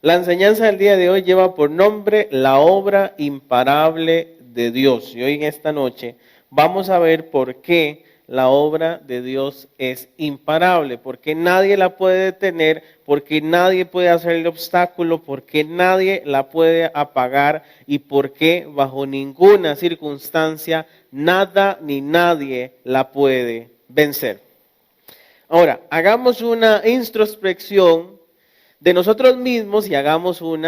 La enseñanza del día de hoy lleva por nombre la obra imparable de Dios. Y hoy en esta noche vamos a ver por qué la obra de Dios es imparable, porque nadie la puede detener, porque nadie puede hacerle obstáculo, porque nadie la puede apagar y porque bajo ninguna circunstancia nada ni nadie la puede vencer. Ahora, hagamos una introspección de nosotros mismos y hagamos un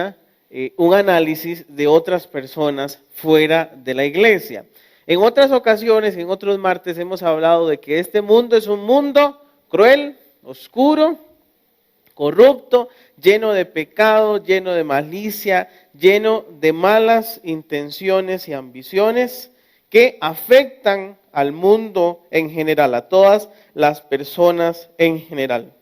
análisis de otras personas fuera de la iglesia. En otras ocasiones, en otros martes, hemos hablado de que este mundo es un mundo cruel, oscuro, corrupto, lleno de pecado, lleno de malicia, lleno de malas intenciones y ambiciones que afectan al mundo en general, a todas las personas en general.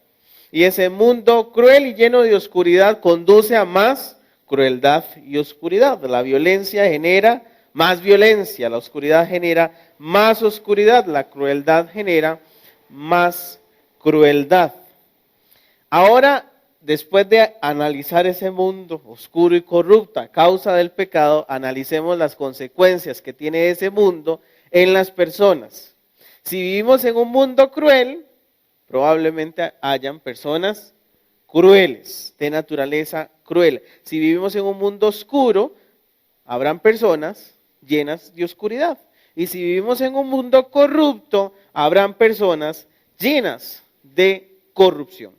Y ese mundo cruel y lleno de oscuridad conduce a más crueldad y oscuridad. La violencia genera más violencia, la oscuridad genera más oscuridad, la crueldad genera más crueldad. Ahora, después de analizar ese mundo oscuro y corrupto a causa del pecado, analicemos las consecuencias que tiene ese mundo en las personas. Si vivimos en un mundo cruel, probablemente hayan personas crueles, de naturaleza cruel. Si vivimos en un mundo oscuro, habrán personas llenas de oscuridad. Y si vivimos en un mundo corrupto, habrán personas llenas de corrupción.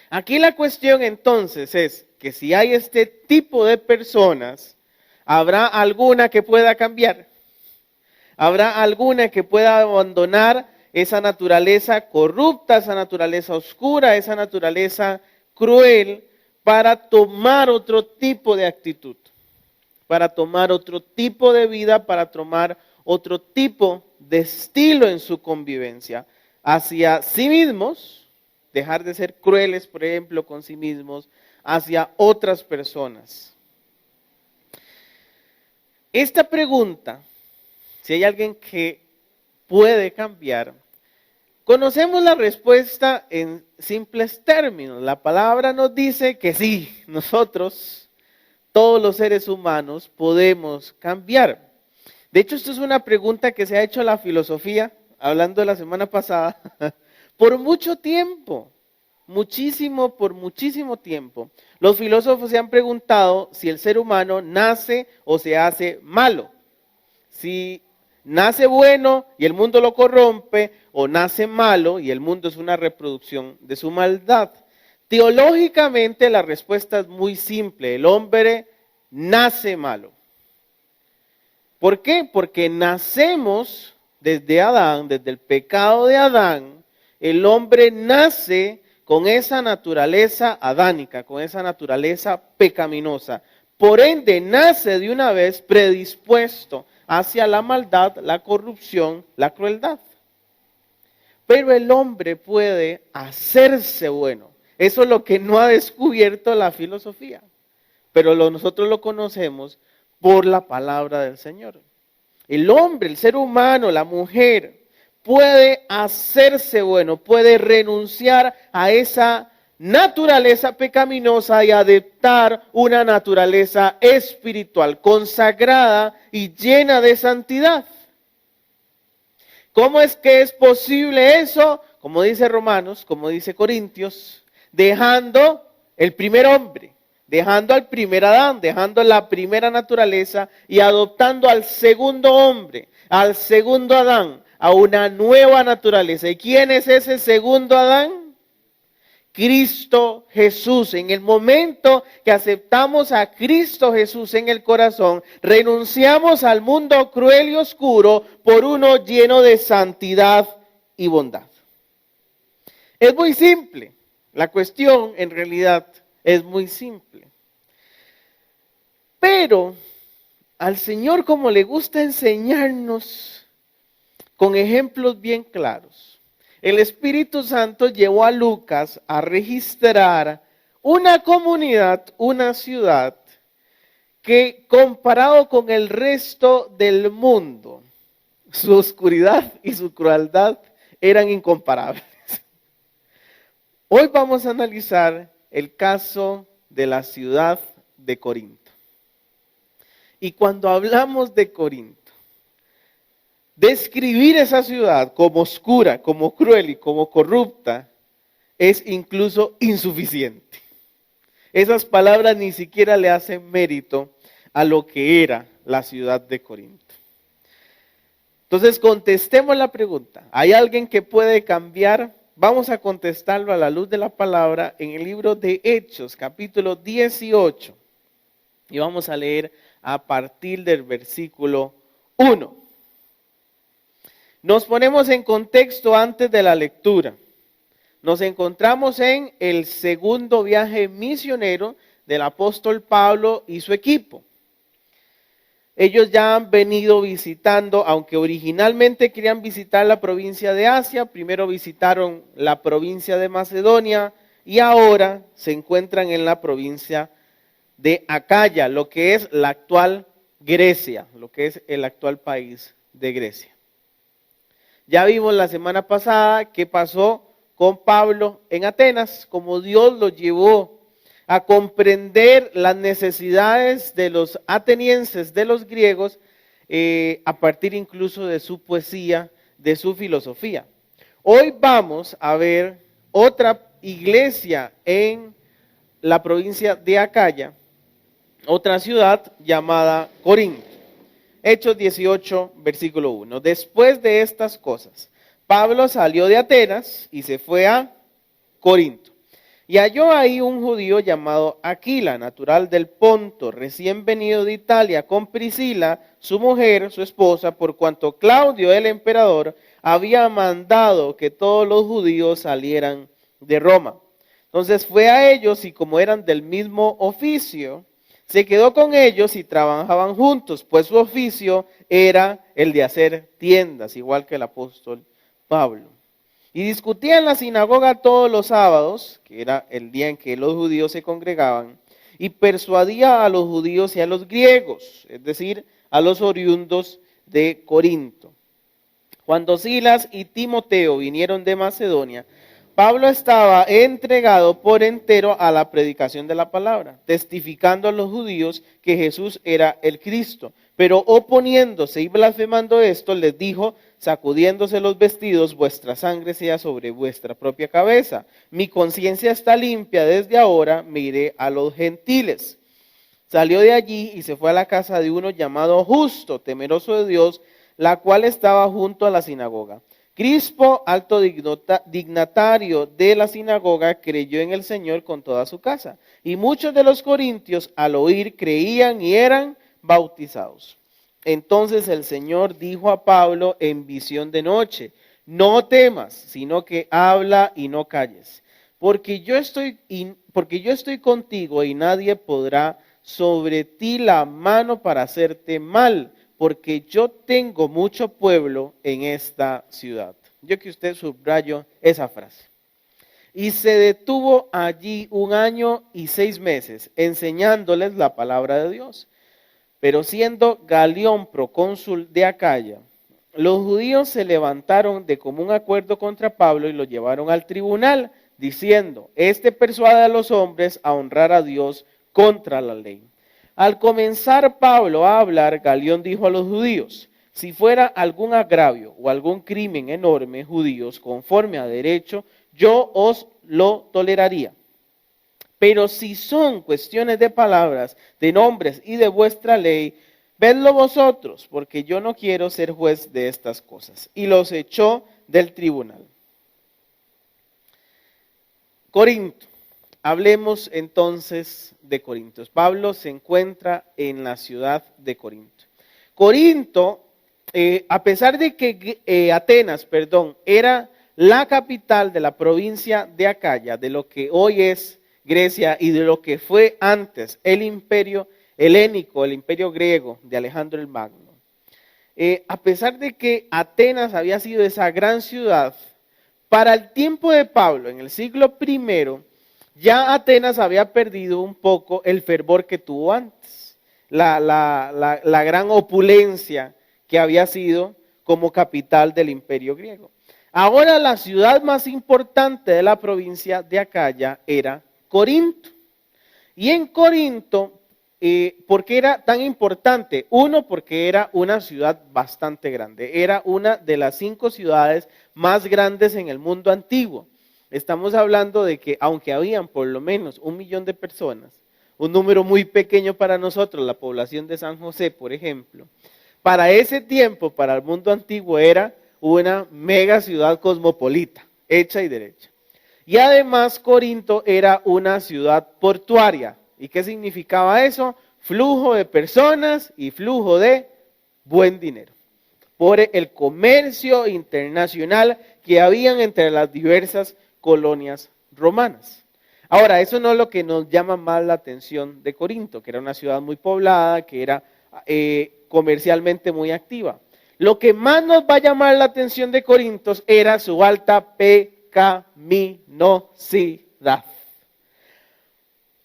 Aquí la cuestión entonces es que si hay este tipo de personas, ¿habrá alguna que pueda cambiar? ¿Habrá alguna que pueda abandonar esa naturaleza corrupta, esa naturaleza oscura, esa naturaleza cruel para tomar otro tipo de actitud, para tomar otro tipo de vida, para tomar otro tipo de estilo en su convivencia hacia sí mismos, dejar de ser crueles, por ejemplo, con sí mismos, hacia otras personas? Esta pregunta, si hay alguien que puede cambiar, conocemos la respuesta en simples términos. La palabra nos dice que sí, nosotros, todos los seres humanos, podemos cambiar. De hecho, esto es una pregunta que se ha hecho la filosofía, hablando de la semana pasada, por mucho tiempo, por muchísimo tiempo. Los filósofos se han preguntado si el ser humano nace o se hace malo. Si nace bueno y el mundo lo corrompe, o nace malo y el mundo es una reproducción de su maldad. Teológicamente la respuesta es muy simple: el hombre nace malo. ¿Por qué? Porque nacemos desde Adán, desde el pecado de Adán, el hombre nace con esa naturaleza adánica, con esa naturaleza pecaminosa. Por ende, nace de una vez predispuesto hacia la maldad, la corrupción, la crueldad. Pero el hombre puede hacerse bueno. Eso es lo que no ha descubierto la filosofía. Pero nosotros lo conocemos por la palabra del Señor. El hombre, el ser humano, la mujer, puede hacerse bueno, puede renunciar a esa naturaleza pecaminosa y adoptar una naturaleza espiritual, consagrada y llena de santidad. ¿Cómo es que es posible eso? Como dice Romanos, como dice Corintios, dejando el primer hombre, dejando al primer Adán, dejando la primera naturaleza y adoptando al segundo hombre, al segundo Adán, a una nueva naturaleza. ¿Y quién es ese segundo Adán? Cristo Jesús. En el momento que aceptamos a Cristo Jesús en el corazón, renunciamos al mundo cruel y oscuro por uno lleno de santidad y bondad. Es muy simple. La cuestión en realidad es muy simple. Pero al Señor, como le gusta enseñarnos con ejemplos bien claros, el Espíritu Santo llevó a Lucas a registrar una comunidad, una ciudad, que comparado con el resto del mundo, su oscuridad y su crueldad eran incomparables. Hoy vamos a analizar el caso de la ciudad de Corinto. Y cuando hablamos de Corinto, describir esa ciudad como oscura, como cruel y como corrupta es incluso insuficiente. Esas palabras ni siquiera le hacen mérito a lo que era la ciudad de Corinto. Entonces contestemos la pregunta. ¿Hay alguien que puede cambiar? Vamos a contestarlo a la luz de la palabra en el libro de Hechos, capítulo 18. Y vamos a leer a partir del versículo 1. Nos ponemos en contexto antes de la lectura. Nos encontramos en el segundo viaje misionero del apóstol Pablo y su equipo. Ellos ya han venido visitando, aunque originalmente querían visitar la provincia de Asia, primero visitaron la provincia de Macedonia y ahora se encuentran en la provincia de Acaya, lo que es la actual Grecia, lo que es el actual país de Grecia. Ya vimos la semana pasada qué pasó con Pablo en Atenas, cómo Dios lo llevó a comprender las necesidades de los atenienses, de los griegos, a partir incluso de su poesía, de su filosofía. Hoy vamos a ver otra iglesia en la provincia de Acaya, otra ciudad llamada Corinto. Hechos 18, versículo 1. Después de estas cosas, Pablo salió de Atenas y se fue a Corinto. Y halló ahí un judío llamado Aquila, natural del Ponto, recién venido de Italia, con Priscila, su mujer, su esposa, por cuanto Claudio, el emperador, había mandado que todos los judíos salieran de Roma. Entonces fue a ellos y como eran del mismo oficio, se quedó con ellos y trabajaban juntos, pues su oficio era el de hacer tiendas, igual que el apóstol Pablo. Y discutía en la sinagoga todos los sábados, que era el día en que los judíos se congregaban, y persuadía a los judíos y a los griegos, es decir, a los oriundos de Corinto. Cuando Silas y Timoteo vinieron de Macedonia, Pablo estaba entregado por entero a la predicación de la palabra, testificando a los judíos que Jesús era el Cristo. Pero oponiéndose y blasfemando esto, les dijo, sacudiéndose los vestidos, vuestra sangre sea sobre vuestra propia cabeza. Mi conciencia está limpia, desde ahora me iré a los gentiles. Salió de allí y se fue a la casa de uno llamado Justo, temeroso de Dios, la cual estaba junto a la sinagoga. Crispo, alto dignatario de la sinagoga, creyó en el Señor con toda su casa. Y muchos de los corintios al oír creían y eran bautizados. Entonces el Señor dijo a Pablo en visión de noche, no temas, sino que habla y no calles, porque yo estoy contigo y nadie podrá sobre ti la mano para hacerte mal, porque yo tengo mucho pueblo en esta ciudad. Yo que usted subrayo esa frase. Y se detuvo allí 1 año y 6 meses, enseñándoles la palabra de Dios. Pero siendo Galión procónsul de Acaya, los judíos se levantaron de común acuerdo contra Pablo y lo llevaron al tribunal, diciendo, este persuade a los hombres a honrar a Dios contra la ley. Al comenzar Pablo a hablar, Galión dijo a los judíos, si fuera algún agravio o algún crimen enorme, judíos, conforme a derecho, yo os lo toleraría. Pero si son cuestiones de palabras, de nombres y de vuestra ley, vedlo vosotros, porque yo no quiero ser juez de estas cosas. Y los echó del tribunal. Corinto. Hablemos entonces de Corinto. Pablo se encuentra en la ciudad de Corinto. Corinto, a pesar de que Atenas, era la capital de la provincia de Acaya, de lo que hoy es Grecia y de lo que fue antes el imperio helénico, el imperio griego de Alejandro el Magno. A pesar de que Atenas había sido esa gran ciudad, para el tiempo de Pablo, en el siglo I, ya Atenas había perdido un poco el fervor que tuvo antes, la gran opulencia que había sido como capital del imperio griego. Ahora la ciudad más importante de la provincia de Acaya era Corinto. Y en Corinto, ¿por qué era tan importante? Uno, porque era una ciudad bastante grande. Era una de las 5 ciudades más grandes en el mundo antiguo. Estamos hablando de que aunque habían por lo menos 1 millón de personas, un número muy pequeño para nosotros, la población de San José, por ejemplo, para ese tiempo, para el mundo antiguo, era una mega ciudad cosmopolita, hecha y derecha. Y además Corinto era una ciudad portuaria. ¿Y qué significaba eso? Flujo de personas y flujo de buen dinero. Por el comercio internacional que habían entre las diversas colonias romanas. Ahora, eso no es lo que nos llama más la atención de Corinto, que era una ciudad muy poblada, que era comercialmente muy activa. Lo que más nos va a llamar la atención de Corinto era su alta pecaminosidad.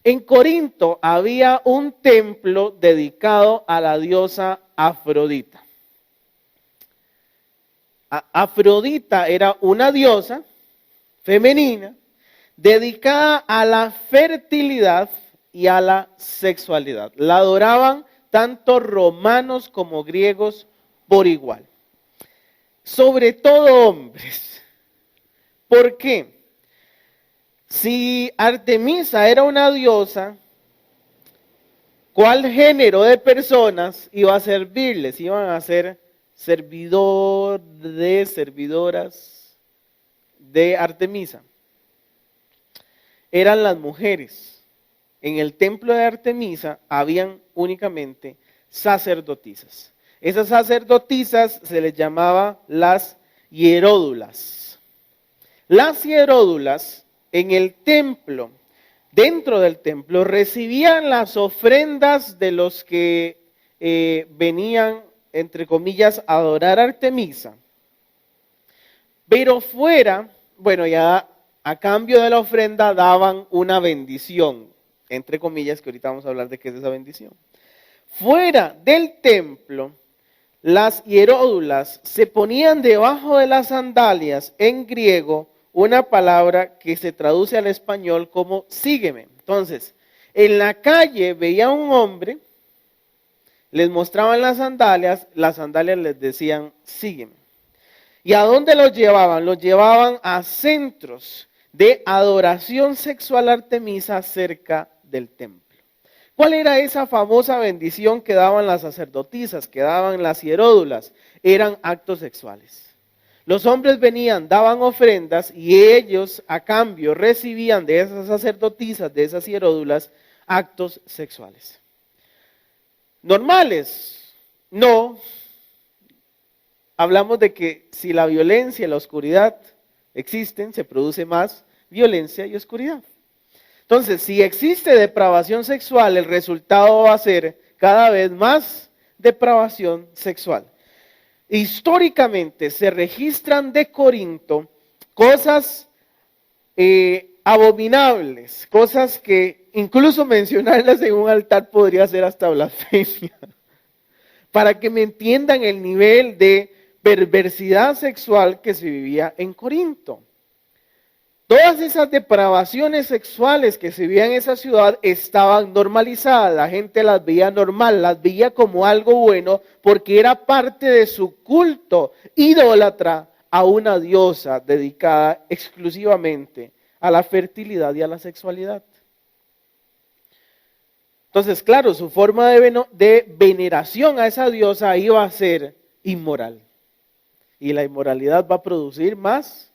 En Corinto había un templo dedicado a la diosa Afrodita. Afrodita era una diosa femenina dedicada a la fertilidad y a la sexualidad. La adoraban tanto romanos como griegos por igual. Sobre todo hombres. ¿Por qué? Si Artemisa era una diosa, ¿cuál género de personas iba a servirles? Iban a ser servidoras de Artemisa. Eran las mujeres. En el templo de Artemisa habían únicamente sacerdotisas. Esas sacerdotisas se les llamaba las hieródulas. Las hieródulas en el templo, dentro del templo, recibían las ofrendas de los que venían, entre comillas, a adorar a Artemisa. Pero fuera, bueno, ya a cambio de la ofrenda daban una bendición, entre comillas, que ahorita vamos a hablar de qué es esa bendición. Fuera del templo, las hieródulas se ponían debajo de las sandalias, en griego, una palabra que se traduce al español como sígueme. Entonces, en la calle veía a un hombre, les mostraban las sandalias les decían sígueme. ¿Y a dónde los llevaban? Los llevaban a centros de adoración sexual a Artemisa cerca del templo. ¿Cuál era esa famosa bendición que daban las sacerdotisas, que daban las hieródulas? Eran actos sexuales. Los hombres venían, daban ofrendas y ellos a cambio recibían de esas sacerdotisas, de esas hieródulas, actos sexuales. ¿Normales? No. Hablamos de que si la violencia y la oscuridad existen, se produce más violencia y oscuridad. Entonces, si existe depravación sexual, el resultado va a ser cada vez más depravación sexual. Históricamente se registran de Corinto cosas abominables, cosas que incluso mencionarlas en un altar podría ser hasta blasfemia. Para que me entiendan el nivel de perversidad sexual que se vivía en Corinto. Todas esas depravaciones sexuales que se vivían en esa ciudad estaban normalizadas, la gente las veía normal, las veía como algo bueno porque era parte de su culto idólatra a una diosa dedicada exclusivamente a la fertilidad y a la sexualidad. Entonces, claro, su forma de veneración a esa diosa iba a ser inmoral. Y la inmoralidad va a producir más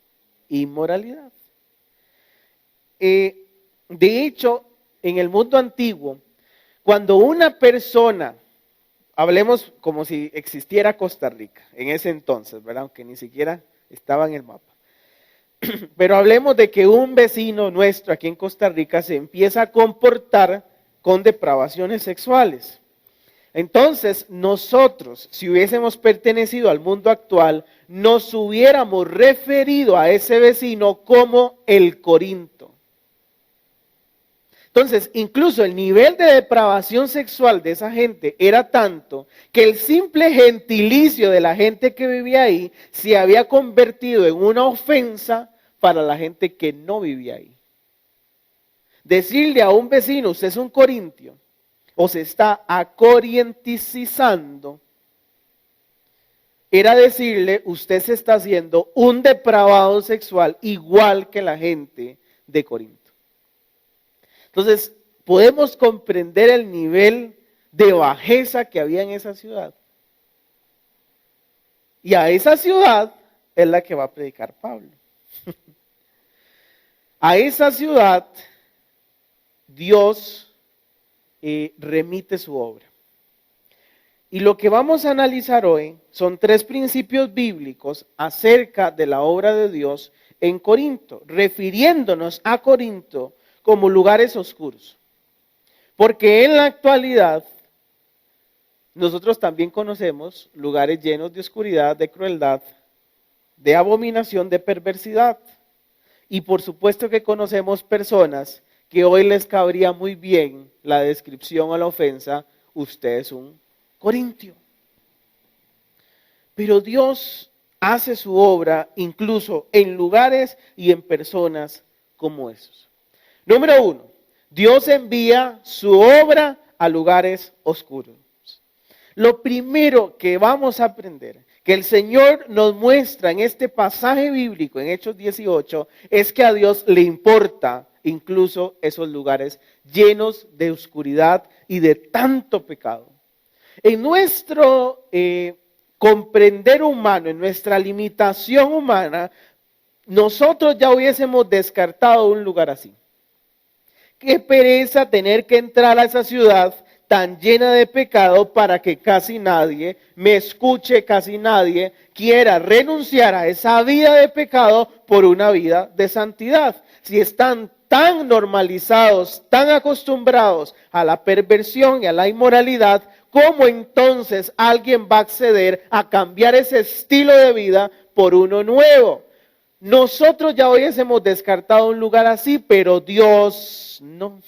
inmoralidad. De hecho, en el mundo antiguo, cuando una persona, hablemos como si existiera Costa Rica en ese entonces, ¿verdad? Aunque ni siquiera estaba en el mapa. Pero hablemos de que un vecino nuestro aquí en Costa Rica se empieza a comportar con depravaciones sexuales. Entonces, nosotros, si hubiésemos pertenecido al mundo actual, nos hubiéramos referido a ese vecino como el Corinto. Entonces, incluso el nivel de depravación sexual de esa gente era tanto que el simple gentilicio de la gente que vivía ahí se había convertido en una ofensa para la gente que no vivía ahí. Decirle a un vecino, usted es un corintio, o se está acorintizando, era decirle, usted se está haciendo un depravado sexual igual que la gente de Corinto. Entonces, podemos comprender el nivel de bajeza que había en esa ciudad. Y a esa ciudad es la que va a predicar Pablo. A esa ciudad Dios remite su obra. Y lo que vamos a analizar hoy son 3 principios bíblicos acerca de la obra de Dios en Corinto, refiriéndonos a Corinto como lugares oscuros. Porque en la actualidad nosotros también conocemos lugares llenos de oscuridad, de crueldad, de abominación, de perversidad. Y por supuesto que conocemos personas que hoy les cabría muy bien la descripción o la ofensa, usted es un corintio. Pero Dios hace su obra incluso en lugares y en personas como esos. Número 1, Dios envía su obra a lugares oscuros. Lo primero que vamos a aprender, que el Señor nos muestra en este pasaje bíblico, en Hechos 18, es que a Dios le importa incluso esos lugares llenos de oscuridad y de tanto pecado. En nuestro comprender humano, en nuestra limitación humana, nosotros ya hubiésemos descartado un lugar así. Qué pereza tener que entrar a esa ciudad tan llena de pecado para que casi nadie me escuche, casi nadie quiera renunciar a esa vida de pecado por una vida de santidad. Si están tan normalizados, tan acostumbrados a la perversión y a la inmoralidad, ¿cómo entonces alguien va a acceder a cambiar ese estilo de vida por uno nuevo? Nosotros ya hubiésemos descartado un lugar así, pero Dios no.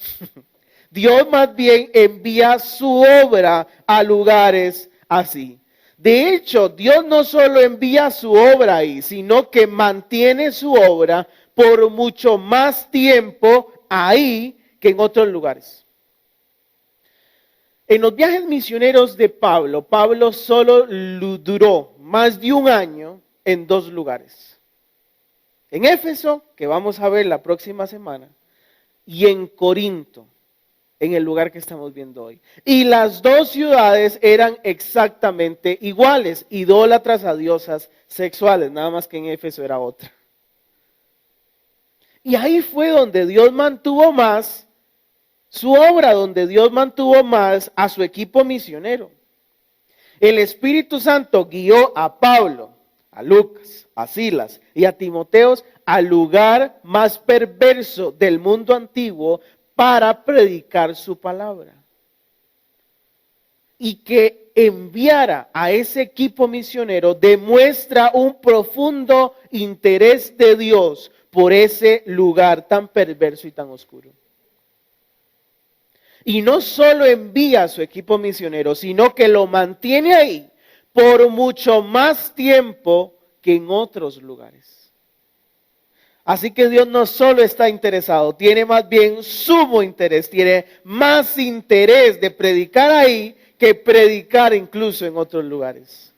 Dios más bien envía su obra a lugares así. De hecho, Dios no solo envía su obra ahí, sino que mantiene su obra por mucho más tiempo ahí que en otros lugares. En los viajes misioneros de Pablo, Pablo solo duró más de un año en 2 lugares. En Éfeso, que vamos a ver la próxima semana, y en Corinto, en el lugar que estamos viendo hoy. Y las 2 ciudades eran exactamente iguales, idólatras a diosas sexuales, nada más que en Éfeso era otra. Y ahí fue donde Dios mantuvo más su obra, donde Dios mantuvo más a su equipo misionero. El Espíritu Santo guió a Pablo, a Lucas, a Silas y a Timoteos al lugar más perverso del mundo antiguo para predicar su palabra. Y que enviara a ese equipo misionero demuestra un profundo interés de Dios por ese lugar tan perverso y tan oscuro. Y no solo envía a su equipo misionero, sino que lo mantiene ahí por mucho más tiempo que en otros lugares. Así que Dios no solo está interesado, tiene más bien sumo interés, tiene más interés de predicar ahí que predicar incluso en otros lugares.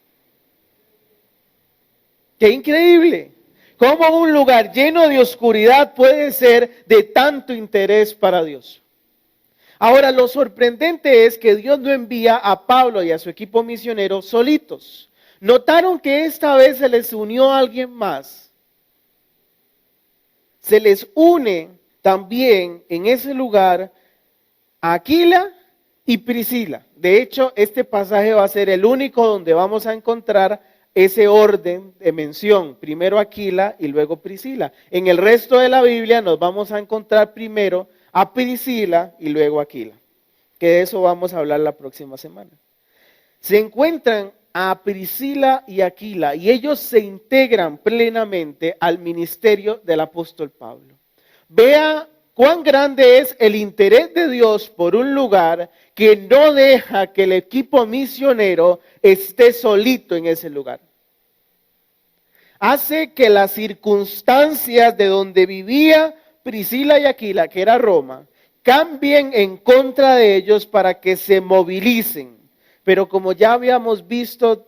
¡Qué increíble! ¿Cómo un lugar lleno de oscuridad puede ser de tanto interés para Dios? Ahora, lo sorprendente es que Dios no envía a Pablo y a su equipo misionero solitos. ¿Notaron que esta vez se les unió a alguien más? Se les une también en ese lugar a Aquila y Priscila. De hecho, este pasaje va a ser el único donde vamos a encontrar ese orden de mención. Primero Aquila y luego Priscila. En el resto de la Biblia nos vamos a encontrar primero a Priscila y luego a Aquila, que de eso vamos a hablar la próxima semana. Se encuentran a Priscila y Aquila y ellos se integran plenamente al ministerio del apóstol Pablo. Vea cuán grande es el interés de Dios por un lugar que no deja que el equipo misionero esté solito en ese lugar. Hace que las circunstancias de donde vivía Priscila y Aquila, que era Roma, cambien en contra de ellos para que se movilicen. Pero como ya habíamos visto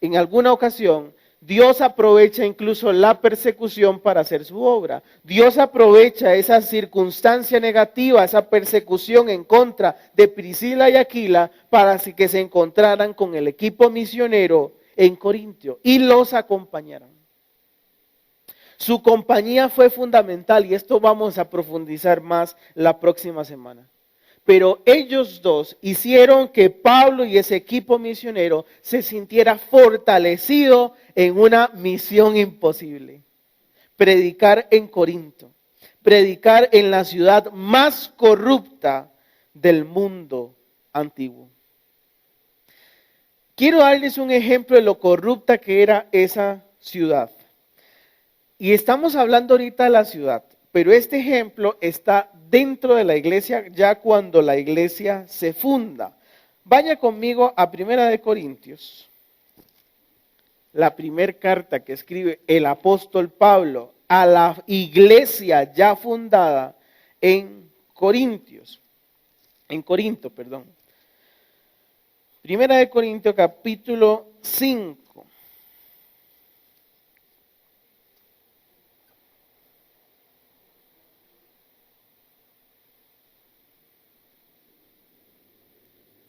en alguna ocasión, Dios aprovecha incluso la persecución para hacer su obra. Dios aprovecha esa circunstancia negativa, esa persecución en contra de Priscila y Aquila para que se encontraran con el equipo misionero en Corintio y los acompañaran. Su compañía fue fundamental y esto vamos a profundizar más la próxima semana. Pero ellos dos hicieron que Pablo y ese equipo misionero se sintiera fortalecido en una misión imposible. Predicar en Corinto, predicar en la ciudad más corrupta del mundo antiguo. Quiero darles un ejemplo de lo corrupta que era esa ciudad. Y estamos hablando ahorita de la ciudad, pero este ejemplo está dentro de la iglesia ya cuando la iglesia se funda. Vaya conmigo a 1 Corintios, la primera carta que escribe el apóstol Pablo a la iglesia ya fundada en Corinto, perdón. 1 Corintios capítulo 5.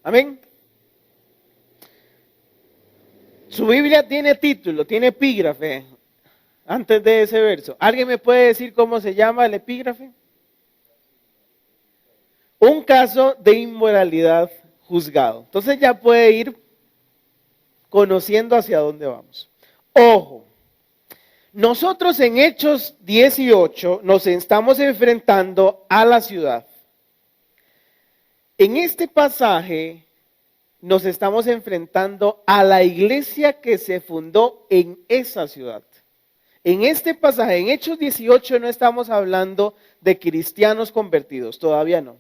Amén. Su Biblia tiene título, tiene epígrafe antes de ese verso. ¿Alguien me puede decir cómo se llama el epígrafe? Un caso de inmoralidad juzgado. Entonces ya puede ir conociendo hacia dónde vamos. Ojo, nosotros en Hechos 18 nos estamos enfrentando a la ciudad. En este pasaje nos estamos enfrentando a la iglesia que se fundó en esa ciudad. En este pasaje, en Hechos 18, no estamos hablando de cristianos convertidos, todavía no.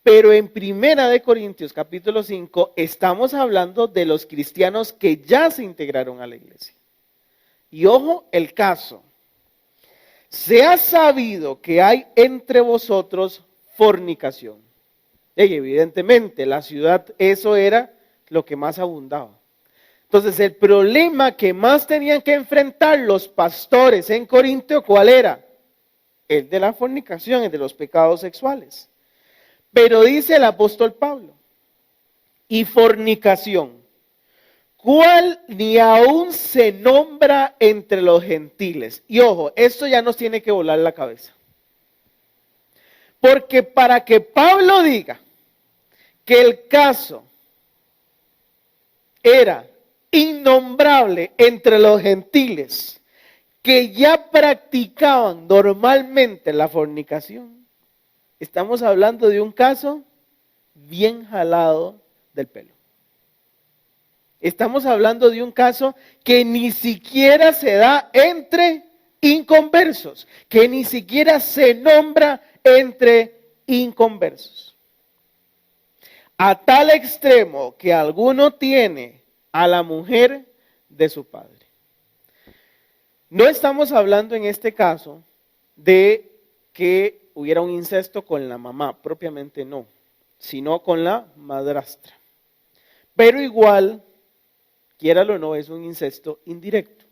Pero en 1 Corintios capítulo 5 estamos hablando de los cristianos que ya se integraron a la iglesia. Y ojo el caso. Se ha sabido que hay entre vosotros fornicación. Y evidentemente la ciudad, eso era lo que más abundaba. Entonces el problema que más tenían que enfrentar los pastores en Corinto, ¿cuál era? El de la fornicación, el de los pecados sexuales. Pero dice el apóstol Pablo, y fornicación, ¿cuál ni aún se nombra entre los gentiles? Y ojo, esto ya nos tiene que volar la cabeza. Porque para que Pablo diga que el caso era innombrable entre los gentiles que ya practicaban normalmente la fornicación, estamos hablando de un caso bien jalado del pelo. Estamos hablando de un caso que ni siquiera se da entre inconversos, que ni siquiera se nombra entre inconversos. A tal extremo que alguno tiene a la mujer de su padre. No estamos hablando en este caso de que hubiera un incesto con la mamá, propiamente no, sino con la madrastra. Pero igual, quiéralo o no, es un incesto indirecto.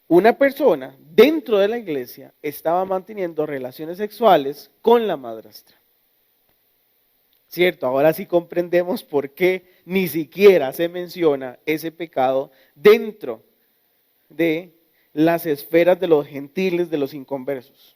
Una persona dentro de la iglesia estaba manteniendo relaciones sexuales con la madrastra. Cierto, ahora sí comprendemos por qué ni siquiera se menciona ese pecado dentro de las esferas de los gentiles, de los inconversos.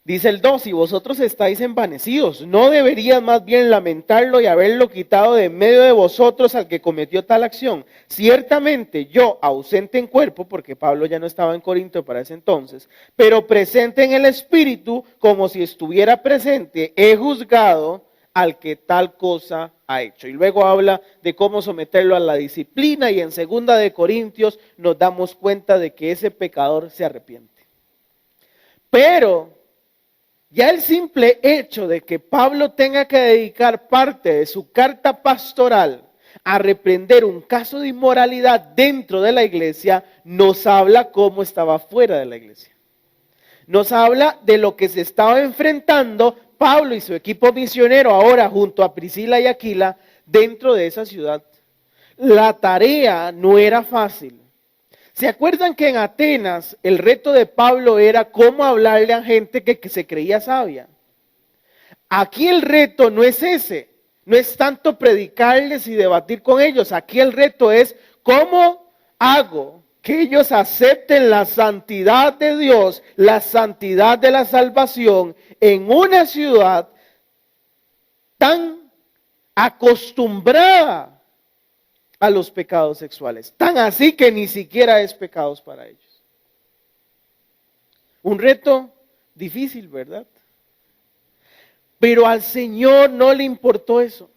Dice el 2, si vosotros estáis envanecidos, ¿no deberías más bien lamentarlo y haberlo quitado de medio de vosotros al que cometió tal acción? Ciertamente yo, ausente en cuerpo, porque Pablo ya no estaba en Corinto para ese entonces, pero presente en el espíritu, como si estuviera presente, he juzgado al que tal cosa ha hecho. Y luego habla de cómo someterlo a la disciplina, y en 2 Corintios nos damos cuenta de que ese pecador se arrepiente. Pero ya el simple hecho de que Pablo tenga que dedicar parte de su carta pastoral a reprender un caso de inmoralidad dentro de la iglesia, nos habla cómo estaba fuera de la iglesia. nos habla de lo que se estaba enfrentando Pablo y su equipo misionero ahora junto a Priscila y Aquila dentro de esa ciudad. La tarea no era fácil. ¿Se acuerdan que en Atenas el reto de Pablo era cómo hablarle a gente que se creía sabia? Aquí el reto no es ese, no es tanto predicarles y debatir con ellos. Aquí el reto es cómo hago que ellos acepten la santidad de Dios, la santidad de la salvación en una ciudad tan acostumbrada a los pecados sexuales, tan así que ni siquiera es pecados para ellos. Un reto difícil, ¿verdad? Pero al Señor no le importó eso.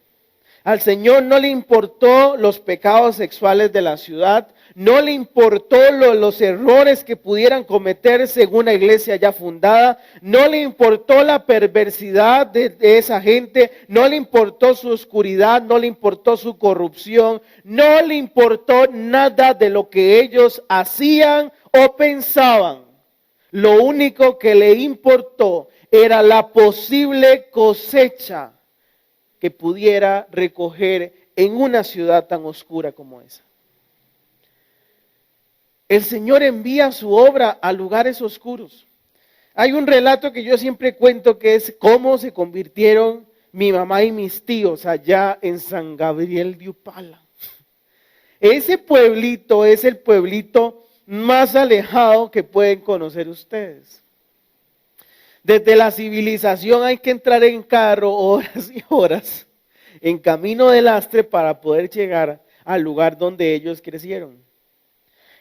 Al Señor no le importó los pecados sexuales de la ciudad, no le importó los errores que pudieran cometerse en una iglesia ya fundada, no le importó la perversidad de esa gente, no le importó su oscuridad, no le importó su corrupción, no le importó nada de lo que ellos hacían o pensaban. Lo único que le importó era la posible cosecha que pudiera recoger en una ciudad tan oscura como esa. El Señor envía su obra a lugares oscuros. Hay un relato que yo siempre cuento que es cómo se convirtieron mi mamá y mis tíos allá en San Gabriel de Upala. Ese pueblito es el pueblito más alejado que pueden conocer ustedes. Desde la civilización hay que entrar en carro horas y horas en camino de lastre para poder llegar al lugar donde ellos crecieron.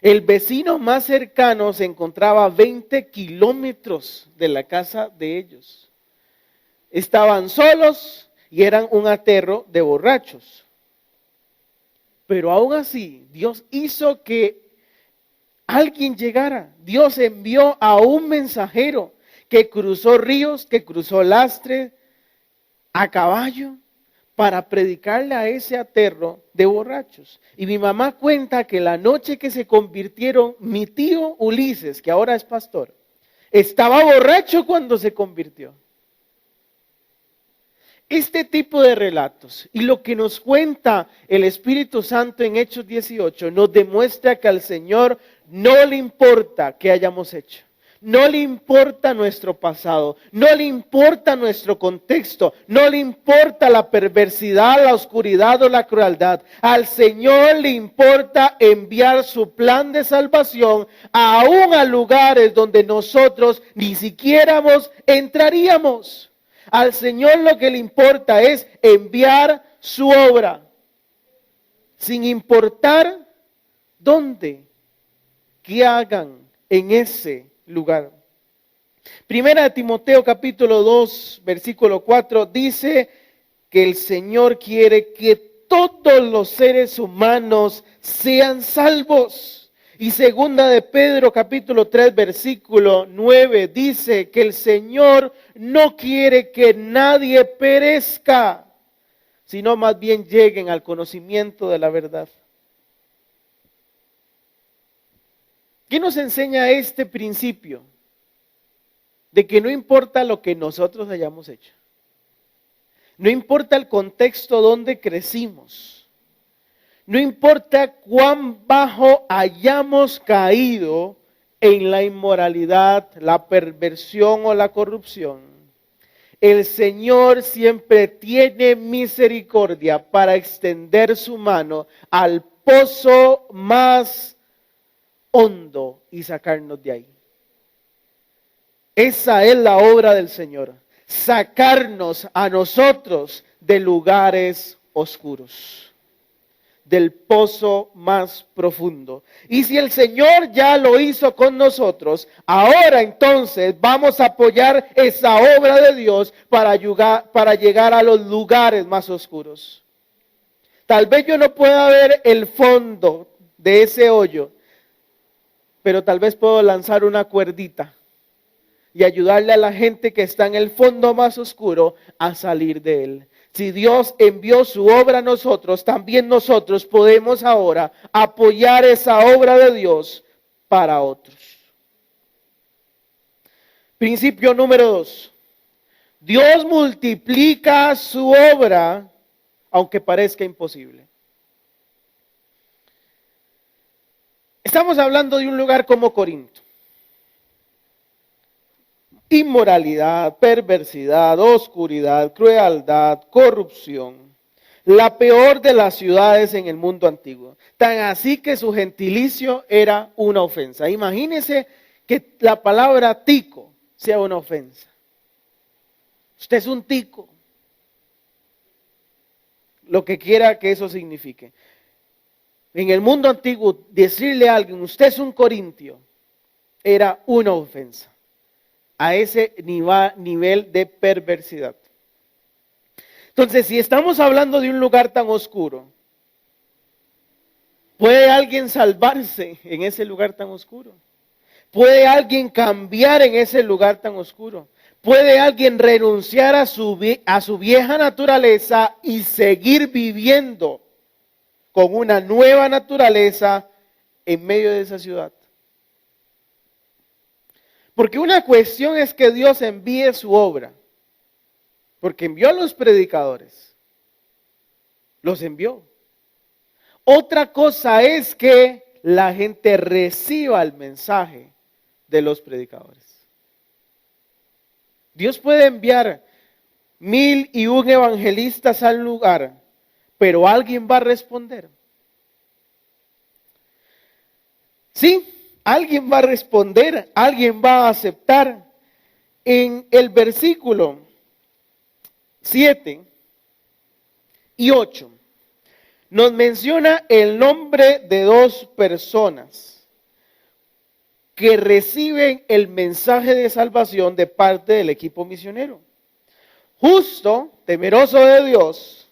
El vecino más cercano se encontraba a 20 kilómetros de la casa de ellos. Estaban solos y eran un aterro de borrachos. Pero aún así, Dios hizo que alguien llegara. Dios envió a un mensajero que cruzó ríos, que cruzó lastre a caballo para predicarle a ese aterro de borrachos. Y mi mamá cuenta que la noche que se convirtieron, mi tío Ulises, que ahora es pastor, estaba borracho cuando se convirtió. Este tipo de relatos y lo que nos cuenta el Espíritu Santo en Hechos 18 nos demuestra que al Señor no le importa qué hayamos hecho. No le importa nuestro pasado, no le importa nuestro contexto, no le importa la perversidad, la oscuridad o la crueldad. Al Señor le importa enviar su plan de salvación aún a lugares donde nosotros ni siquiera entraríamos. Al Señor lo que le importa es enviar su obra, sin importar dónde, qué hagan en ese lugar. Primera de Timoteo capítulo 2 versículo 4 dice que el Señor quiere que todos los seres humanos sean salvos. Y segunda de Pedro capítulo 3 versículo 9 dice que el Señor no quiere que nadie perezca, sino más bien lleguen al conocimiento de la verdad. ¿Qué nos enseña este principio? De que no importa lo que nosotros hayamos hecho. No importa el contexto donde crecimos. No importa cuán bajo hayamos caído en la inmoralidad, la perversión o la corrupción. El Señor siempre tiene misericordia para extender su mano al pozo más hondo y sacarnos de ahí. Esa es la obra del Señor, sacarnos a nosotros de lugares oscuros, del pozo más profundo. Y si el Señor ya lo hizo con nosotros, ahora entonces vamos a apoyar esa obra de Dios para llegar a los lugares más oscuros. Tal vez yo no pueda ver el fondo de ese hoyo, pero tal vez puedo lanzar una cuerdita y ayudarle a la gente que está en el fondo más oscuro a salir de él. Si Dios envió su obra a nosotros, también nosotros podemos ahora apoyar esa obra de Dios para otros. Principio número 2. Dios multiplica su obra aunque parezca imposible. Estamos hablando de un lugar como Corinto. Inmoralidad, perversidad, oscuridad, crueldad, corrupción. La peor de las ciudades en el mundo antiguo. Tan así que su gentilicio era una ofensa. Imagínese que la palabra tico sea una ofensa. Usted es un tico. Lo que quiera que eso signifique. En el mundo antiguo, decirle a alguien, usted es un corintio, era una ofensa. A ese nivel de perversidad. Entonces, si estamos hablando de un lugar tan oscuro, ¿puede alguien salvarse en ese lugar tan oscuro? ¿Puede alguien cambiar en ese lugar tan oscuro? ¿Puede alguien renunciar a su vieja naturaleza y seguir viviendo con una nueva naturaleza en medio de esa ciudad? Porque una cuestión es que Dios envíe su obra, porque envió a los predicadores, los envió. Otra cosa es que la gente reciba el mensaje de los predicadores. Dios puede enviar 1001 evangelistas al lugar, pero alguien va a responder. Sí, alguien va a responder, alguien va a aceptar. En el versículo 7 y 8 nos menciona el nombre de dos personas que reciben el mensaje de salvación de parte del equipo misionero. Justo, temeroso de Dios,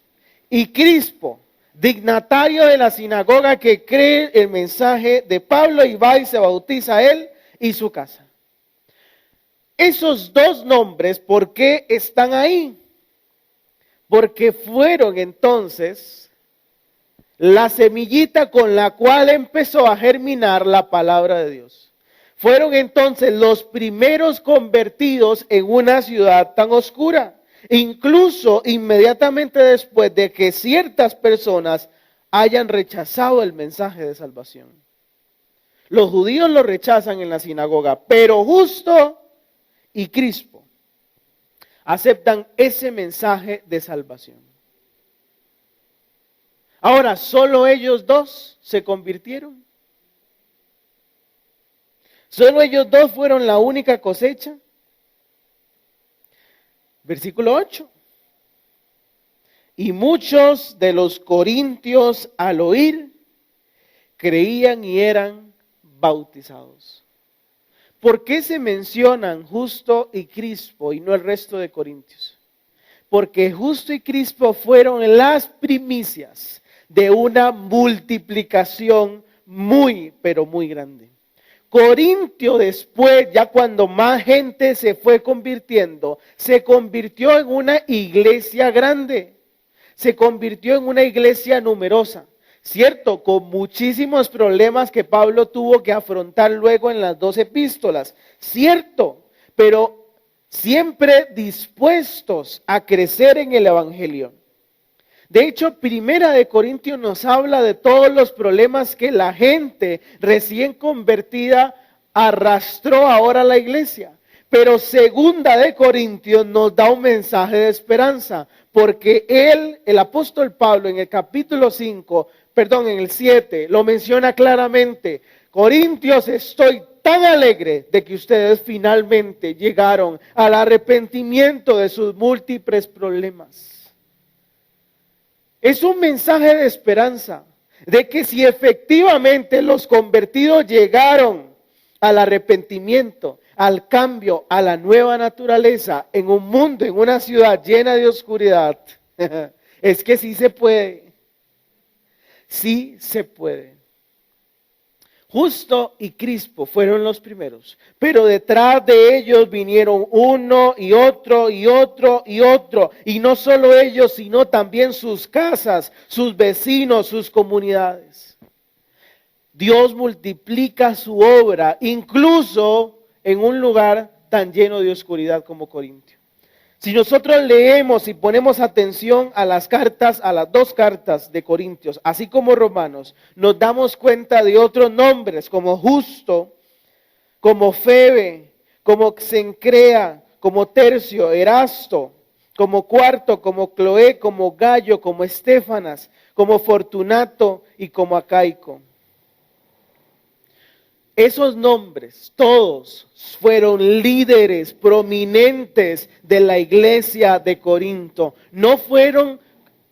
y Crispo, dignatario de la sinagoga, que cree el mensaje de Pablo y va y se bautiza a él y su casa. Esos dos nombres, ¿por qué están ahí? Porque fueron entonces la semillita con la cual empezó a germinar la palabra de Dios. Fueron entonces los primeros convertidos en una ciudad tan oscura. Incluso inmediatamente después de que ciertas personas hayan rechazado el mensaje de salvación. Los judíos lo rechazan en la sinagoga, pero Justo y Crispo aceptan ese mensaje de salvación. Ahora, ¿solo ellos dos se convirtieron? ¿Solo ellos dos fueron la única cosecha? Versículo 8. Y muchos de los corintios al oír creían y eran bautizados. ¿Por qué se mencionan Justo y Crispo y no el resto de corintios? Porque Justo y Crispo fueron las primicias de una multiplicación muy, pero muy grande. Corintio después, ya cuando más gente se fue convirtiendo, se convirtió en una iglesia grande, se convirtió en una iglesia numerosa, cierto, con muchísimos problemas que Pablo tuvo que afrontar luego en las 2 epístolas, cierto, pero siempre dispuestos a crecer en el evangelio. De hecho, Primera de Corintios nos habla de todos los problemas que la gente recién convertida arrastró ahora a la iglesia. Pero Segunda de Corintios nos da un mensaje de esperanza, porque el apóstol Pablo en el capítulo 7, lo menciona claramente. Corintios, estoy tan alegre de que ustedes finalmente llegaron al arrepentimiento de sus múltiples problemas. Es un mensaje de esperanza, de que si efectivamente los convertidos llegaron al arrepentimiento, al cambio, a la nueva naturaleza, en un mundo, en una ciudad llena de oscuridad, es que sí se puede, sí se puede. Justo y Crispo fueron los primeros, pero detrás de ellos vinieron uno y otro y otro y otro, y no solo ellos, sino también sus casas, sus vecinos, sus comunidades. Dios multiplica su obra, incluso en un lugar tan lleno de oscuridad como Corintio. Si nosotros leemos y ponemos atención a las dos cartas de Corintios, así como Romanos, nos damos cuenta de otros nombres como Justo, como Febe, como Cencrea, como Tercio, Erasto, como Cuarto, como Cloé, como Gallo, como Estéfanas, como Fortunato y como Acaico. Esos nombres, todos fueron líderes prominentes de la iglesia de Corinto. No fueron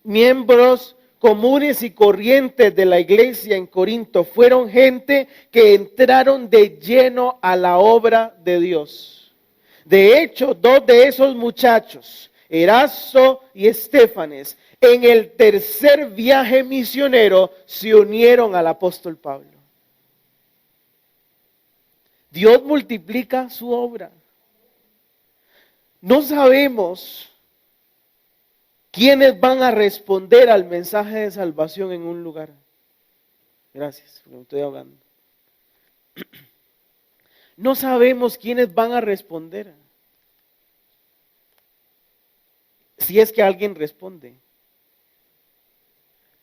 miembros comunes y corrientes de la iglesia en Corinto. Fueron gente que entraron de lleno a la obra de Dios. De hecho, dos de esos muchachos, Erasto y Estéfanes, en el tercer viaje misionero se unieron al apóstol Pablo. Dios multiplica su obra. No sabemos quiénes van a responder al mensaje de salvación en un lugar. Gracias, me estoy ahogando. No sabemos quiénes van a responder. Si es que alguien responde.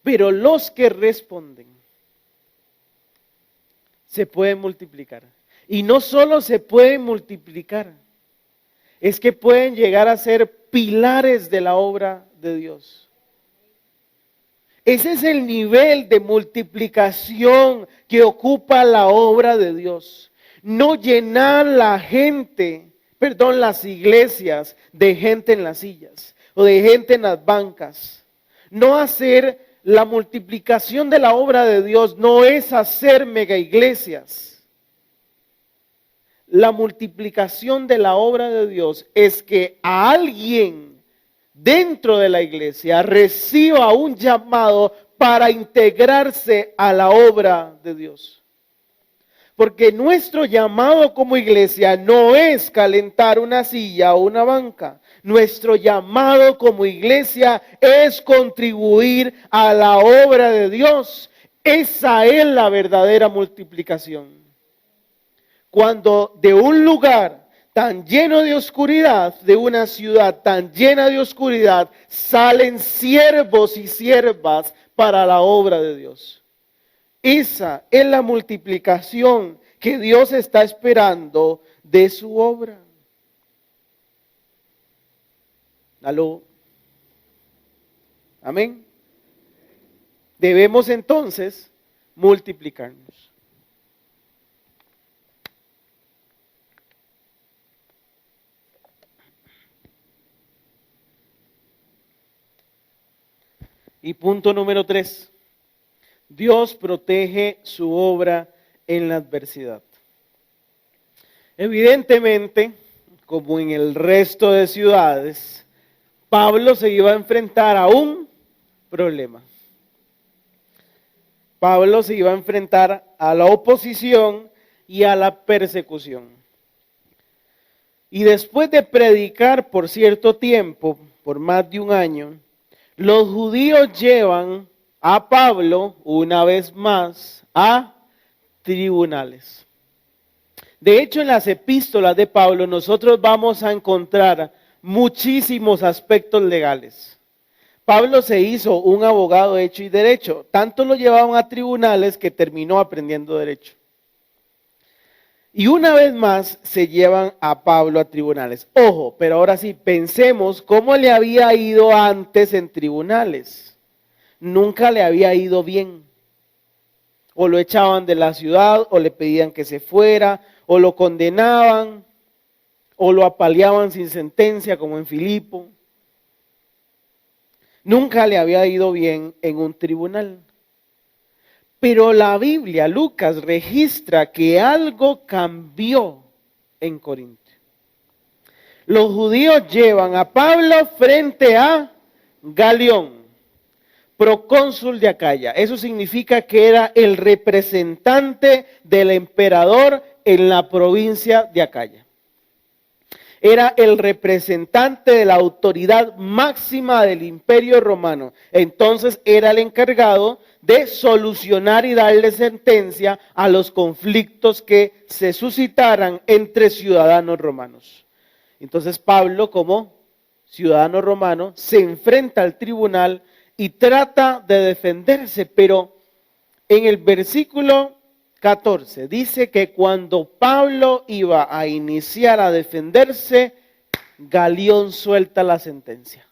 Pero los que responden se pueden multiplicar. Y no solo se pueden multiplicar, es que pueden llegar a ser pilares de la obra de Dios. Ese es el nivel de multiplicación que ocupa la obra de Dios. No llenar las iglesias de gente en las sillas o de gente en las bancas. No hacer la multiplicación de la obra de Dios, no es hacer mega iglesias. La multiplicación de la obra de Dios es que a alguien dentro de la iglesia reciba un llamado para integrarse a la obra de Dios. Porque nuestro llamado como iglesia no es calentar una silla o una banca. Nuestro llamado como iglesia es contribuir a la obra de Dios. Esa es la verdadera multiplicación. Cuando de un lugar tan lleno de oscuridad, de una ciudad tan llena de oscuridad, salen siervos y siervas para la obra de Dios. Esa es la multiplicación que Dios está esperando de su obra. ¿Aló? Amén. Debemos entonces multiplicarnos. Y punto número 3, Dios protege su obra en la adversidad. Evidentemente, como en el resto de ciudades, Pablo se iba a enfrentar a un problema. Pablo se iba a enfrentar a la oposición y a la persecución. Y después de predicar por cierto tiempo, por más de un año, los judíos llevan a Pablo una vez más a tribunales. De hecho, en las epístolas de Pablo nosotros vamos a encontrar muchísimos aspectos legales. Pablo se hizo un abogado hecho y derecho. Tanto lo llevaban a tribunales que terminó aprendiendo derecho. Y una vez más se llevan a Pablo a tribunales. Ojo, pero ahora sí, pensemos cómo le había ido antes en tribunales. Nunca le había ido bien. O lo echaban de la ciudad, o le pedían que se fuera, o lo condenaban, o lo apaleaban sin sentencia, como en Filipo. Nunca le había ido bien en un tribunal. Pero la Biblia, Lucas, registra que algo cambió en Corinto. Los judíos llevan a Pablo frente a Galión, procónsul de Acaya. Eso significa que era el representante del emperador en la provincia de Acaya. era el representante de la autoridad máxima del Imperio Romano. Entonces era el encargado de solucionar y darle sentencia a los conflictos que se suscitaran entre ciudadanos romanos. Entonces Pablo, como ciudadano romano, se enfrenta al tribunal y trata de defenderse, pero en el versículo 14 dice que cuando Pablo iba a iniciar a defenderse, Galión suelta la sentencia.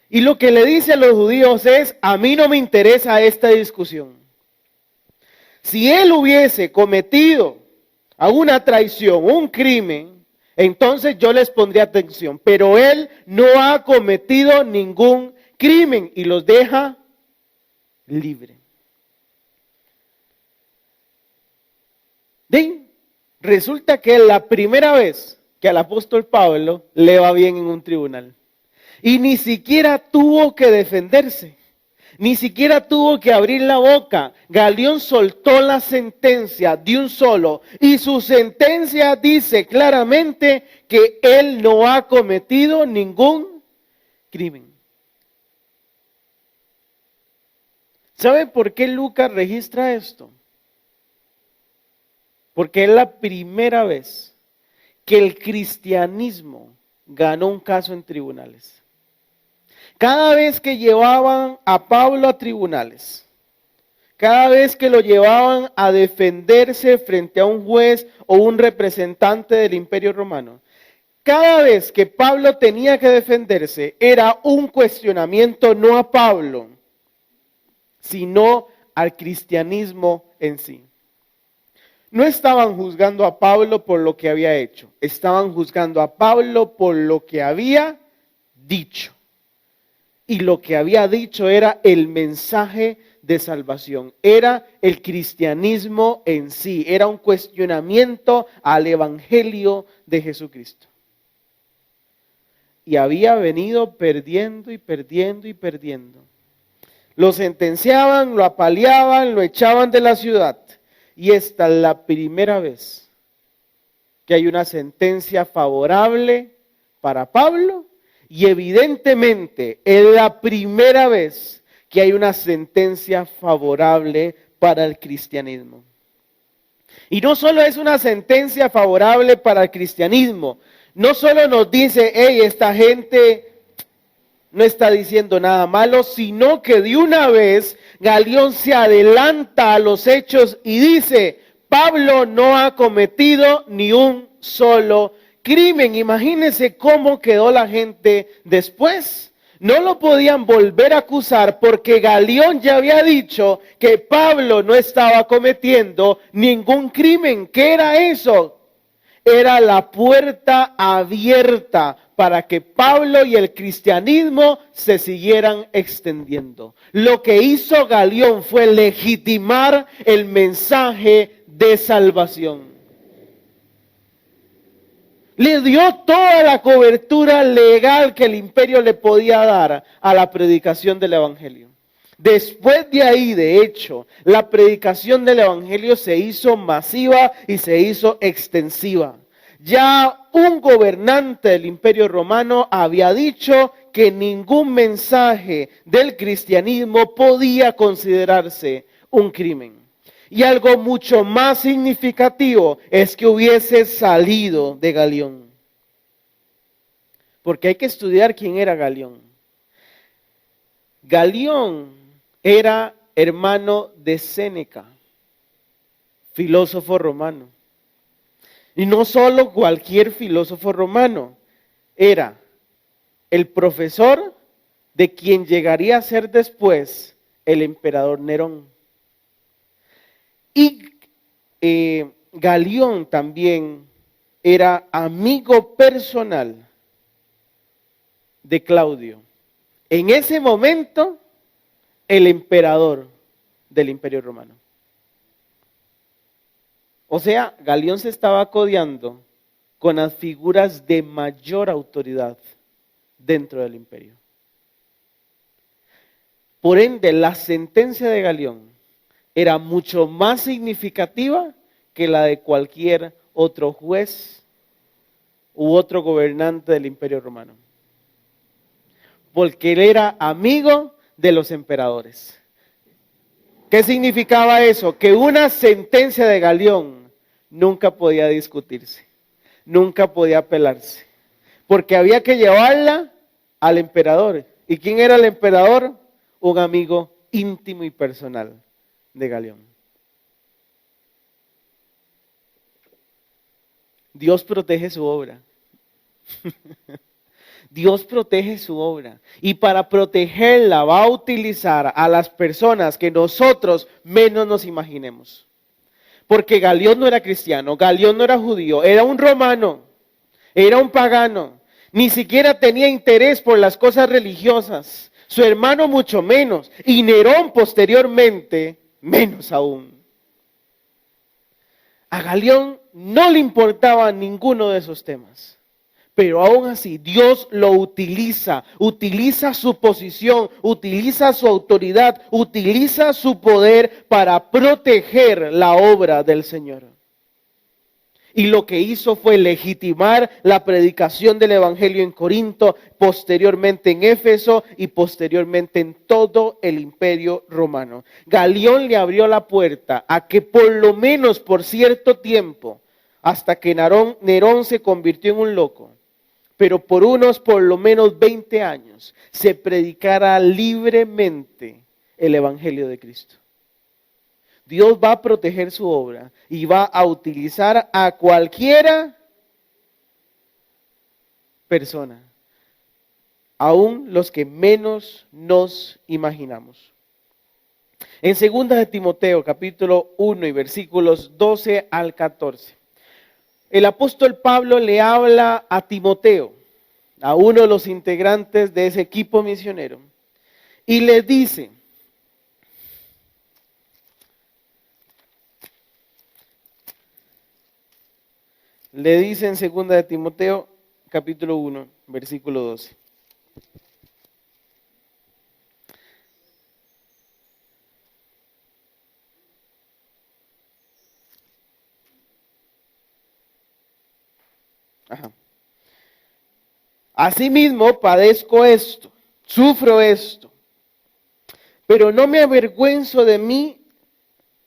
Y lo que le dice a los judíos es: a mí no me interesa esta discusión. Si él hubiese cometido alguna traición, un crimen, entonces yo les pondría atención. Pero él no ha cometido ningún crimen y los deja libre. Resulta que es la primera vez que al apóstol Pablo le va bien en un tribunal. Y ni siquiera tuvo que defenderse, ni siquiera tuvo que abrir la boca. Galión soltó la sentencia de un solo, y su sentencia dice claramente que él no ha cometido ningún crimen. ¿Saben por qué Lucas registra esto? Porque es la primera vez que el cristianismo ganó un caso en tribunales. Cada vez que llevaban a Pablo a tribunales, cada vez que lo llevaban a defenderse frente a un juez o un representante del Imperio Romano, cada vez que Pablo tenía que defenderse, era un cuestionamiento no a Pablo, sino al cristianismo en sí. No estaban juzgando a Pablo por lo que había hecho, estaban juzgando a Pablo por lo que había dicho. Y lo que había dicho era el mensaje de salvación, era el cristianismo en sí, era un cuestionamiento al evangelio de Jesucristo. Y había venido perdiendo y perdiendo y perdiendo. Lo sentenciaban, lo apaleaban, lo echaban de la ciudad. Y esta es la primera vez que hay una sentencia favorable para Pablo, y evidentemente es la primera vez que hay una sentencia favorable para el cristianismo. Y no solo es una sentencia favorable para el cristianismo, no solo nos dice: hey, esta gente no está diciendo nada malo, sino que de una vez Galión se adelanta a los hechos y dice: Pablo no ha cometido ni un solo crimen. Imagínense cómo quedó la gente después. No lo podían volver a acusar porque Galión ya había dicho que Pablo no estaba cometiendo ningún crimen. ¿Qué era eso? Era la puerta abierta para que Pablo y el cristianismo se siguieran extendiendo. Lo que hizo Galión fue legitimar el mensaje de salvación. Le dio toda la cobertura legal que el imperio le podía dar a la predicación del evangelio. Después de ahí, de hecho, la predicación del evangelio se hizo masiva y se hizo extensiva. Ya un gobernante del Imperio Romano había dicho que ningún mensaje del cristianismo podía considerarse un crimen. Y algo mucho más significativo es que hubiese salido de Galión. Porque hay que estudiar quién era Galión. Galión era hermano de Séneca, filósofo romano. Y no solo cualquier filósofo romano, era el profesor de quien llegaría a ser después el emperador Nerón. Y Galión también era amigo personal de Claudio. En ese momento, el emperador del Imperio Romano. O sea, Galión se estaba codeando con las figuras de mayor autoridad dentro del imperio. Por ende, la sentencia de Galión era mucho más significativa que la de cualquier otro juez u otro gobernante del Imperio Romano. Porque él era amigo de los emperadores. ¿Qué significaba eso? Que una sentencia de Galión nunca podía discutirse, nunca podía apelarse, porque había que llevarla al emperador. ¿Y quién era el emperador? Un amigo íntimo y personal de Galión. Dios protege su obra. Dios protege su obra y para protegerla va a utilizar a las personas que nosotros menos nos imaginemos. Porque Galión no era cristiano, Galión no era judío, era un romano, era un pagano, ni siquiera tenía interés por las cosas religiosas, su hermano mucho menos, y Nerón posteriormente menos aún. A Galión no le importaba ninguno de esos temas. Pero aún así, Dios lo utiliza su posición, utiliza su autoridad, utiliza su poder para proteger la obra del Señor. Y lo que hizo fue legitimar la predicación del Evangelio en Corinto, posteriormente en Éfeso y posteriormente en todo el Imperio Romano. Galión le abrió la puerta a que por lo menos por cierto tiempo, hasta que Nerón se convirtió en un loco, pero por lo menos 20 años, se predicara libremente el Evangelio de Cristo. Dios va a proteger su obra y va a utilizar a cualquiera persona, aún los que menos nos imaginamos. En 2 de Timoteo, capítulo 1 y versículos 12 al 14. El apóstol Pablo le habla a Timoteo, a uno de los integrantes de ese equipo misionero, y le dice, en 2 de Timoteo, capítulo 1, versículo 12. Ajá. Asimismo, padezco esto, sufro esto, pero no me avergüenzo de mi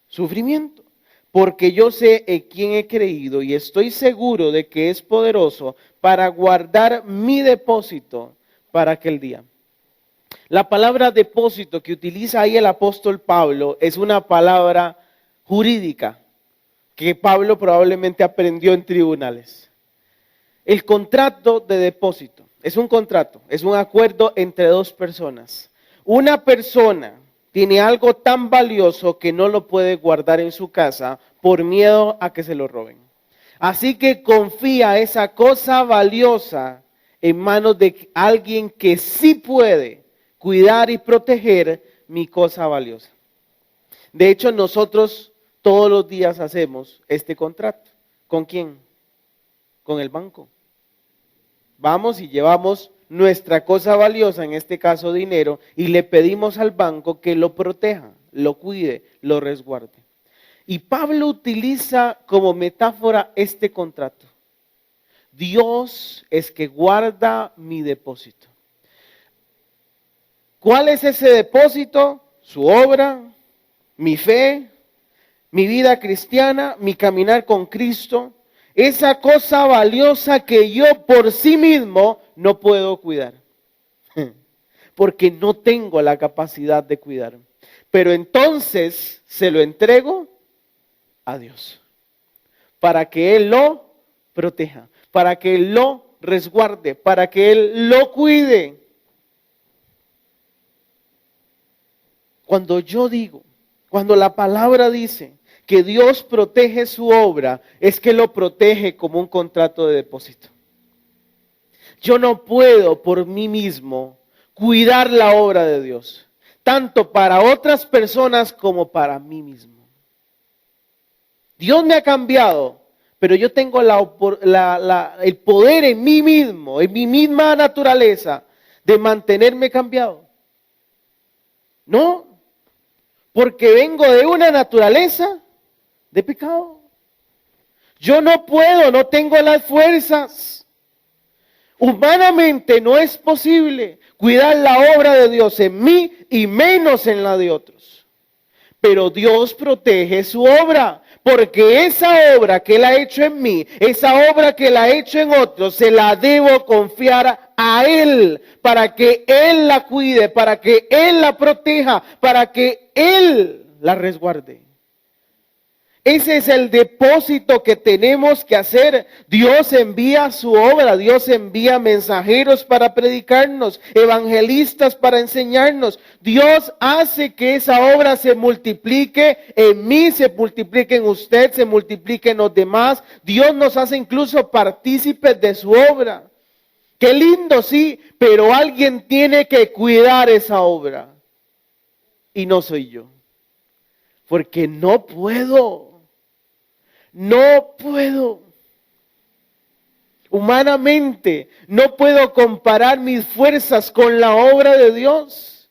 sufrimiento, porque yo sé en quién he creído y estoy seguro de que es poderoso para guardar mi depósito para aquel día. La palabra depósito que utiliza ahí el apóstol Pablo es una palabra jurídica que Pablo probablemente aprendió en tribunales. El contrato de depósito es un contrato, es un acuerdo entre dos personas. Una persona tiene algo tan valioso que no lo puede guardar en su casa por miedo a que se lo roben. Así que confía esa cosa valiosa en manos de alguien que sí puede cuidar y proteger mi cosa valiosa. De hecho, nosotros todos los días hacemos este contrato. ¿Con quién? Con el banco. Vamos y llevamos nuestra cosa valiosa, en este caso dinero, y le pedimos al banco que lo proteja, lo cuide, lo resguarde. Y Pablo utiliza como metáfora este contrato. Dios es que guarda mi depósito. ¿Cuál es ese depósito? Su obra, mi fe, mi vida cristiana, mi caminar con Cristo. Esa cosa valiosa que yo por sí mismo no puedo cuidar, porque no tengo la capacidad de cuidar. Pero entonces se lo entrego a Dios, para que Él lo proteja, para que Él lo resguarde, para que Él lo cuide. Cuando la palabra dice que Dios protege su obra, es que lo protege como un contrato de depósito. Yo no puedo por mí mismo cuidar la obra de Dios, tanto para otras personas como para mí mismo. Dios me ha cambiado, pero yo tengo el poder en mí mismo, en mi misma naturaleza, de mantenerme cambiado. No, porque vengo de una naturaleza de pecado. Yo no puedo, no tengo las fuerzas. Humanamente no es posible cuidar la obra de Dios en mí y menos en la de otros. Pero Dios protege su obra, porque esa obra que Él ha hecho en mí, esa obra que Él ha hecho en otros, se la debo confiar a Él, para que Él la cuide, para que Él la proteja, para que Él la resguarde. Ese es el depósito que tenemos que hacer. Dios envía su obra, Dios envía mensajeros para predicarnos, evangelistas para enseñarnos. Dios hace que esa obra se multiplique en mí, se multiplique en usted, se multiplique en los demás. Dios nos hace incluso partícipes de su obra. Qué lindo, sí, pero alguien tiene que cuidar esa obra. Y no soy yo. Porque no puedo. No puedo. Humanamente, no puedo comparar mis fuerzas con la obra de Dios.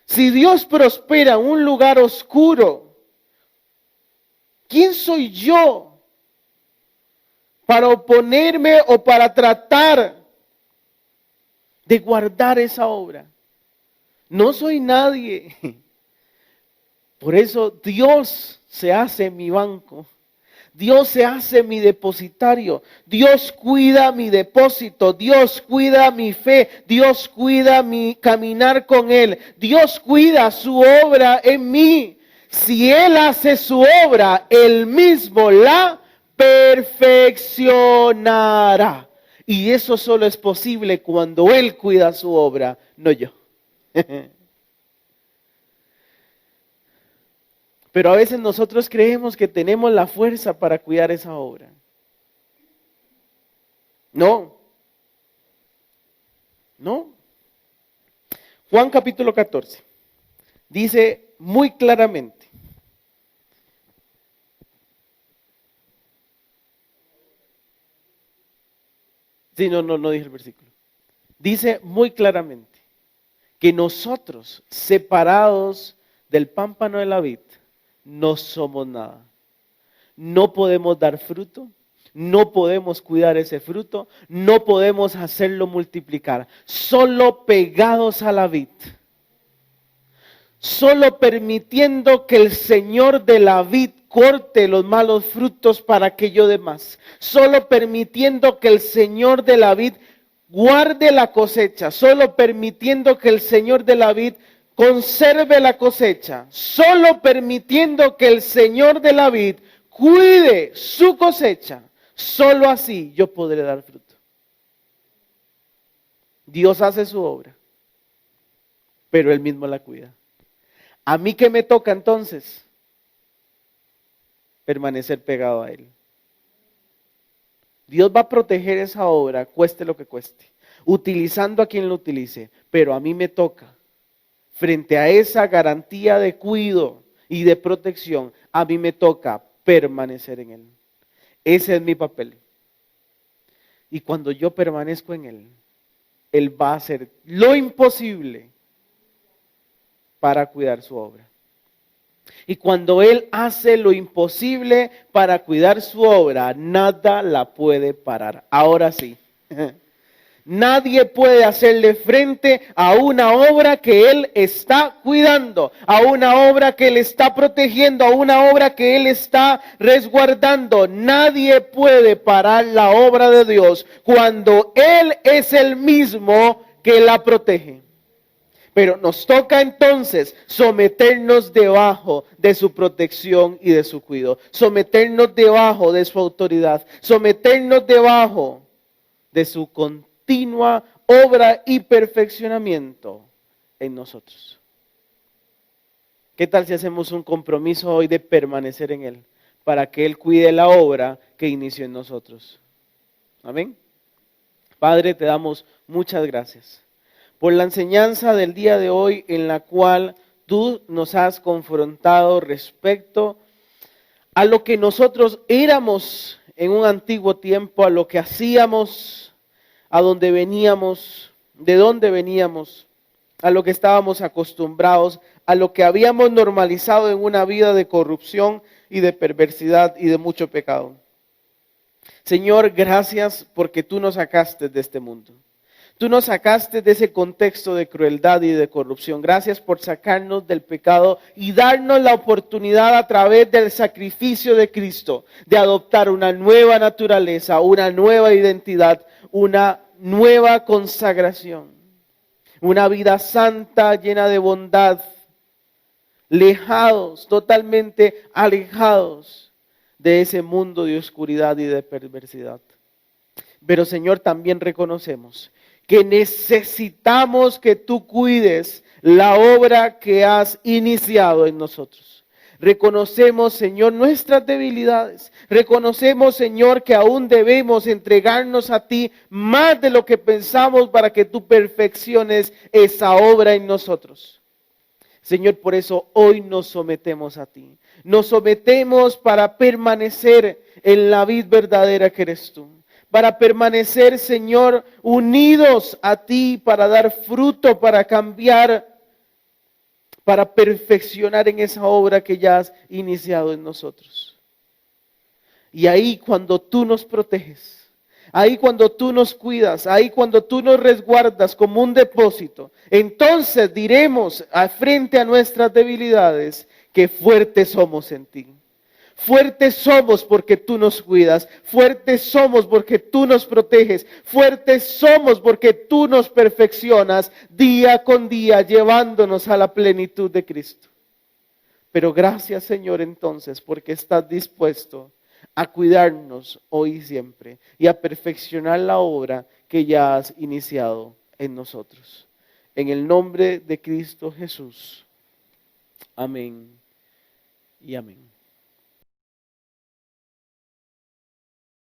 Si Dios prospera en un lugar oscuro, ¿quién soy yo para oponerme o para tratar de guardar esa obra? No soy nadie. Por eso Dios se hace mi banco. Dios se hace mi depositario. Dios cuida mi depósito. Dios cuida mi fe. Dios cuida mi caminar con Él. Dios cuida su obra en mí. Si Él hace su obra, Él mismo la perfeccionará. Y eso solo es posible cuando Él cuida su obra, no yo. Pero a veces nosotros creemos que tenemos la fuerza para cuidar esa obra. No. Juan capítulo 14 dice muy claramente. Sí, no dije el versículo. Dice muy claramente que nosotros, separados del pámpano de la vid, no somos nada. No podemos dar fruto, no podemos cuidar ese fruto, no podemos hacerlo multiplicar. Solo pegados a la vid, solo permitiendo que el Señor de la vid corte los malos frutos para que yo dé más. Solo permitiendo que el Señor de la vid guarde la cosecha, solo permitiendo que el Señor de la vid conserve la cosecha, solo permitiendo que el Señor de la vid cuide su cosecha, solo así yo podré dar fruto. Dios hace su obra, pero Él mismo la cuida. ¿A mí qué me toca entonces? Permanecer pegado a Él. Dios va a proteger esa obra, cueste lo que cueste, utilizando a quien lo utilice, pero a mí me toca. Frente a esa garantía de cuidado y de protección, a mí me toca permanecer en Él. Ese es mi papel. Y cuando yo permanezco en Él, Él va a hacer lo imposible para cuidar su obra. Y cuando Él hace lo imposible para cuidar su obra, nada la puede parar. Ahora sí. Nadie puede hacerle frente a una obra que Él está cuidando, a una obra que Él está protegiendo, a una obra que Él está resguardando. Nadie puede parar la obra de Dios cuando Él es el mismo que la protege. Pero nos toca entonces someternos debajo de su protección y de su cuidado, someternos debajo de su autoridad, someternos debajo de su continua obra y perfeccionamiento en nosotros. ¿Qué tal si hacemos un compromiso hoy de permanecer en Él para que Él cuide la obra que inició en nosotros? Amén. Padre, te damos muchas gracias por la enseñanza del día de hoy en la cual tú nos has confrontado respecto a lo que nosotros éramos en un antiguo tiempo, a lo que hacíamos, a dónde veníamos, de dónde veníamos, a lo que estábamos acostumbrados, a lo que habíamos normalizado en una vida de corrupción y de perversidad y de mucho pecado. Señor, gracias porque tú nos sacaste de este mundo. Tú nos sacaste de ese contexto de crueldad y de corrupción. Gracias por sacarnos del pecado y darnos la oportunidad a través del sacrificio de Cristo de adoptar una nueva naturaleza, una nueva identidad, una nueva consagración. Una vida santa, llena de bondad, lejados, totalmente alejados de ese mundo de oscuridad y de perversidad. Pero Señor, también reconocemos que necesitamos que tú cuides la obra que has iniciado en nosotros. Reconocemos, Señor, nuestras debilidades. Reconocemos, Señor, que aún debemos entregarnos a ti más de lo que pensamos para que tú perfecciones esa obra en nosotros. Señor, por eso hoy nos sometemos a ti. Nos sometemos para permanecer en la vid verdadera que eres tú. Para permanecer, Señor, unidos a ti, para dar fruto, para cambiar, para perfeccionar en esa obra que ya has iniciado en nosotros. Y ahí cuando tú nos proteges, ahí cuando tú nos cuidas, ahí cuando tú nos resguardas como un depósito, entonces diremos frente a nuestras debilidades que fuertes somos en ti. Fuertes somos porque tú nos cuidas, fuertes somos porque tú nos proteges, fuertes somos porque tú nos perfeccionas día con día, llevándonos a la plenitud de Cristo. Pero gracias, Señor, entonces, porque estás dispuesto a cuidarnos hoy y siempre y a perfeccionar la obra que ya has iniciado en nosotros. En el nombre de Cristo Jesús. Amén y amén.